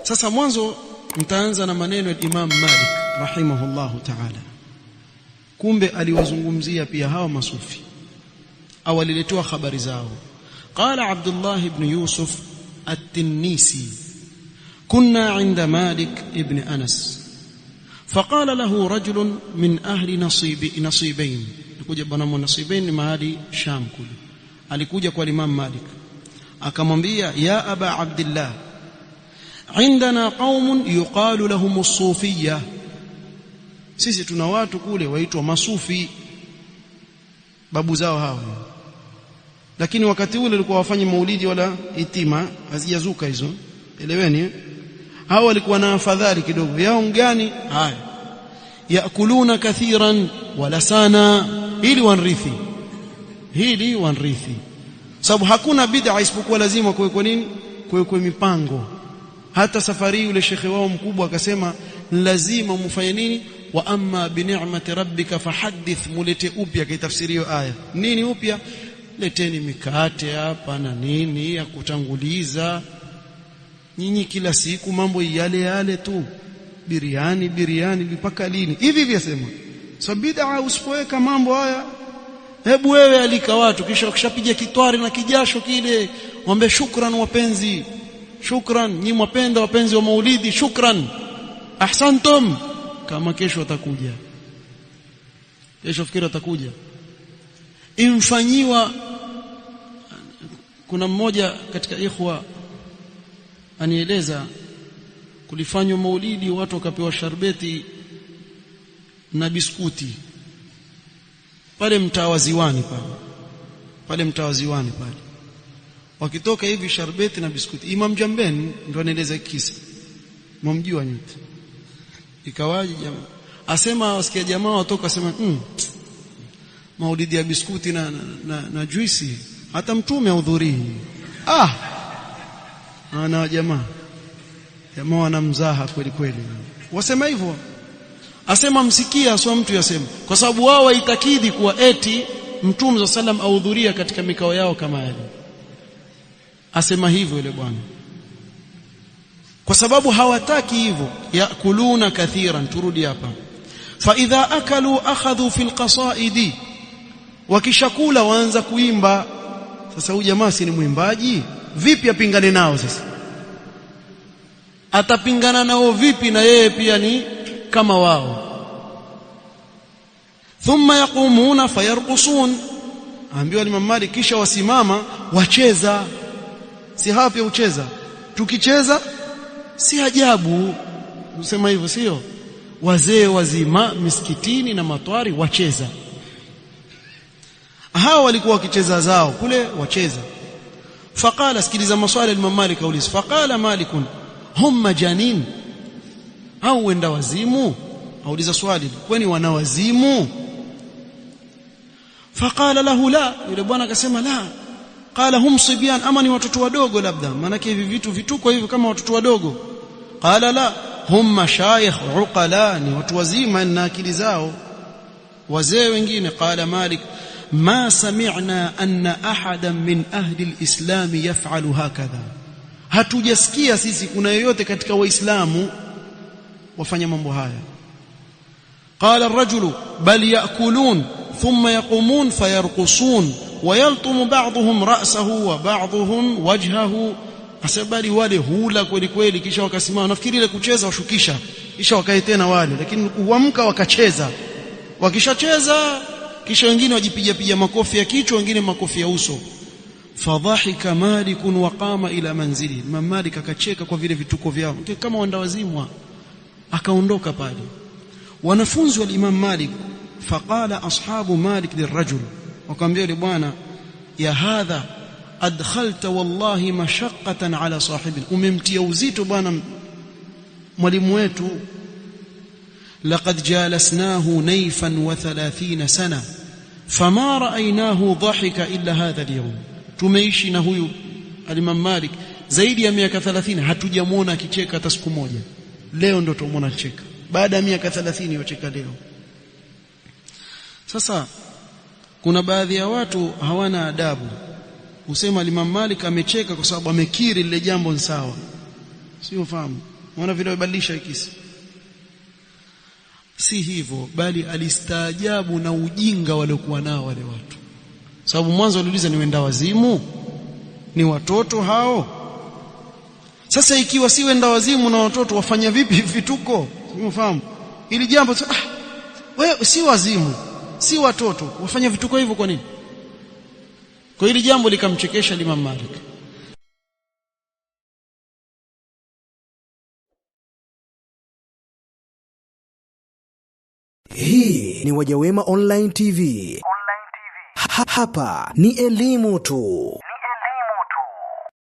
Sasa mwanzo mtaanza na maneno ya Imam Malik rahimahullahu ta'ala. Kumbe aliwazungumzia pia hawa masufi au aliletewa habari zao. Qala Abdullah ibn Yusuf at-Tinnisi kunna 'inda Malik ibn Anas فقال له رجل من أهل نصيبين. alikuja bwana Nasibain mahali Sham kule, alikuja kwa Imam Malik akamwambia, ya aba Abdullah, عندنا قوم يقال لهم الصوفية, sisi tuna watu kule waitwa masufi, babu zao hao. Lakini wakati ule walikuwa wafanye maulidi wala itima, hazijazuka hizo, eleweni. Hao walikuwa na afadhali kidogo. Yao ngani? Haya, yakuluna kathiran wala sana, hili wanrithi. Sababu hakuna bid'a isipokuwa lazima kuwekwa nini? Kuwekwa mipango. Hata safari yule shekhe wao mkubwa akasema lazima mfanye nini? Wa amma bi ni'mati rabbika fahaddith, mulete upya kitafsirio aya. Nini upya? Leteni mikate hapa na nini ya kutanguliza. Nyinyi kila siku mambo yale tu, biriani mpaka lini? Hivi vyasema. So bid'a usipoweka mambo haya, hebu wewe alika watu kisha ukishapiga kitwari na kijasho kile, mwambie shukran wapenzi, shukran nyinyi mwapenda wapenzi wa maulidi, shukran, ahsantum. Kama kesho atakuja, fikiri atakuja imfanyiwa. Kuna mmoja katika ikhwa anieleza kulifanywa maulidi, watu wakapewa sharbeti na biskuti pale mtawaziwani pale, wakitoka hivi sharbeti na biskuti. Imam Jambeni ndo anaeleza kisa, mmjua nyote. Ikawaje jamaa asema, wasikia jamaa watoka asema maulidi ya biskuti na juisi, hata mtume ahudhurii. Ana jamaa wanamzaha kweli, wasema hivyo. Asema msikia sio mtu yasema, kwa sababu wao waitakidi kuwa eti mtume sallam ahudhuria katika mikao yao kama yale. Asema hivyo yule bwana, kwa sababu hawataki hivyo. Yakuluna kathiran, turudi hapa. Fa idha akalu akhadhu fil qasaidi, wakishakula waanza kuimba. Sasa huyu jamaa si ni mwimbaji? Vipi apingane nao? Sasa atapingana nao vipi na yeye pia ni kama wao? Thumma yaqumuna fayarqusun, ambiwa Imam Malik, kisha wasimama wacheza. Si hapo ucheza, tukicheza si ajabu usema hivyo, sio? Wazee wazima misikitini na matwari wacheza. Hao walikuwa wakicheza zao kule, wacheza. Faqala, sikiliza maswali Imam Malik auliza. Faqala Malikun hum majanin, au wenda wazimu? Auliza swali, kwani wana wazimu? Faqala lahu la, yule bwana akasema la. Qala hum sibyan, ama ni watoto wadogo labda, maana hivi vitu vituko hivi kama watoto wadogo. Qala la, hum mashayikh uqala, ni watu wazima na akili zao, wazee wengine. Qala Malik ma sami'na anna ahadan min ahli al-islam yaf'alu hakadha, hatujasikia sisi kuna yoyote katika waislamu wafanya mambo haya. Qala ar-rajulu bal ya'kulun thumma yaqumun fayarqusun wa yaltumu ba'dhum ra'sahu wa ba'dhum wajhahu, asabali wale hula kweli kisha wakasimama. Nafikiri ile kucheza washukisha kisha wakae tena wale, lakini uamka wakacheza. Wakishacheza kisha wengine wajipiga makofi ya kichwa, wengine makofi ya uso. Fadhahika Malik wa qama ila manzili, Imam Malik akacheka kwa vile vituko vyao kama wandawazimwa, akaondoka pale. Wanafunzi wa Imam Malik, faqala ashabu Malik lirajul, wakamwambia yule bwana, ya hadha adkhalta wallahi mashaqqatan ala sahibi, umemtia uzito bwana mwalimu wetu. laqad jalasnahu nayfan wa 30 sana fama ra'aynahu dhahika illa hadha al-yawm, tumeishi na huyu Imam Malik zaidi ya miaka 30, hatujamuona akicheka hata siku moja. Leo ndo tumuona akicheka, baada ya miaka 30 yocheka leo. Sasa kuna baadhi ya watu hawana adabu, usema Imam Malik amecheka kwa sababu amekiri lile jambo ni sawa, sio fahamu. unaona vile wabadilisha kisa. Si hivyo, bali alistaajabu na ujinga waliokuwa nao wale watu. Sababu mwanzo waliuliza ni wenda wazimu, ni watoto hao. Sasa ikiwa si wenda wazimu na watoto, wafanya vipi vituko? Unafahamu ili jambo? Wewe si wazimu, si watoto, wafanya vituko hivyo kwa nini? Kwa hili jambo likamchekesha Imam Malik. Hii ni Wajawema Online TV. Hapa ni elimu tu.